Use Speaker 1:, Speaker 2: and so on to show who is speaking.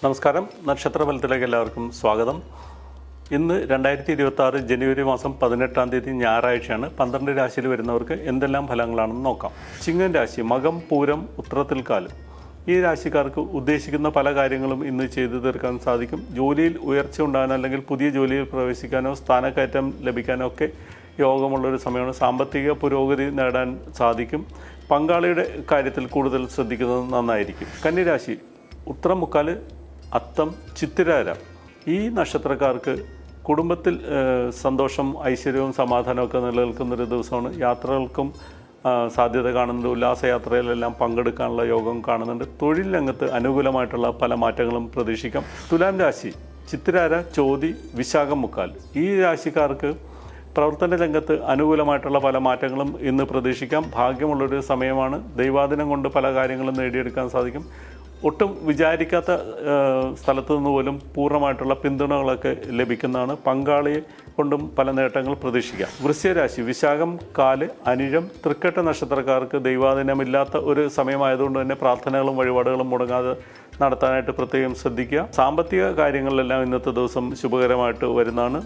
Speaker 1: നമസ്കാരം. നക്ഷത്രഫലത്തിലേക്ക് എല്ലാവർക്കും സ്വാഗതം. ഇന്ന് 2026 ജനുവരി മാസം 18-ാം തീയതി ഞായറാഴ്ചയാണ്. 12 രാശിയിൽ വരുന്നവർക്ക് എന്തെല്ലാം ഫലങ്ങളാണെന്ന് നോക്കാം. ചിങ്ങൻ രാശി, മകം, പൂരം, ഉത്രത്തിൽക്കാലം. ഈ രാശിക്കാർക്ക് ഉദ്ദേശിക്കുന്ന പല കാര്യങ്ങളും ഇന്ന് ചെയ്തു തീർക്കാൻ സാധിക്കും. ജോലിയിൽ ഉയർച്ച ഉണ്ടാകാനോ അല്ലെങ്കിൽ പുതിയ ജോലിയിൽ പ്രവേശിക്കാനോ സ്ഥാനക്കയറ്റം ലഭിക്കാനോ ഒക്കെ യോഗമുള്ളൊരു സമയമാണ്. സാമ്പത്തിക പുരോഗതി നേടാൻ സാധിക്കും. പങ്കാളിയുടെ കാര്യത്തിൽ കൂടുതൽ ശ്രദ്ധിക്കുന്നത് നന്നായിരിക്കും. കന്നിരാശി, ഉത്രം, മുക്കാല്, അത്തം, ചിത്തിരാര. ഈ നക്ഷത്രക്കാർക്ക് കുടുംബത്തിൽ സന്തോഷം, ഐശ്വര്യവും സമാധാനവും ഒക്കെ നിലനിൽക്കുന്നൊരു ദിവസമാണ്. യാത്രകൾക്കും സാധ്യത കാണുന്നുണ്ട്. ഉല്ലാസയാത്രയിലെല്ലാം പങ്കെടുക്കാനുള്ള യോഗം കാണുന്നുണ്ട്. തൊഴിൽ രംഗത്ത് അനുകൂലമായിട്ടുള്ള പല മാറ്റങ്ങളും പ്രതീക്ഷിക്കാം. തുലാം രാശി, ചിത്തിരാര, ചോതി, വിശാഖം, മുക്കാൽ. ഈ രാശിക്കാർക്ക് പ്രവർത്തന രംഗത്ത് അനുകൂലമായിട്ടുള്ള പല മാറ്റങ്ങളും ഇന്ന് പ്രതീക്ഷിക്കാം. ഭാഗ്യമുള്ളൊരു സമയമാണ്. ദൈവാധീനം കൊണ്ട് പല കാര്യങ്ങളും നേടിയെടുക്കാൻ സാധിക്കും. ഒട്ടും വിചാരിക്കാത്ത സ്ഥലത്തു നിന്ന് പോലും പൂർണ്ണമായിട്ടുള്ള പിന്തുണകളൊക്കെ ലഭിക്കുന്നതാണ്. പങ്കാളിയെ കൊണ്ടും പല നേട്ടങ്ങൾ പ്രതീക്ഷിക്കാം. വൃശ്ചികരാശി, വിശാഖം, കാല്, അനിഴം, തൃക്കേട്ട നക്ഷത്രക്കാർക്ക് ദൈവാധീനമില്ലാത്ത ഒരു സമയമായതുകൊണ്ട് തന്നെ പ്രാർത്ഥനകളും വഴിപാടുകളും മുടങ്ങാതെ നടത്താനായിട്ട് പ്രത്യേകം ശ്രദ്ധിക്കുക. സാമ്പത്തിക കാര്യങ്ങളിലെല്ലാം ഇന്നത്തെ ദിവസം ശുഭകരമായിട്ട് വരുന്നതാണ്.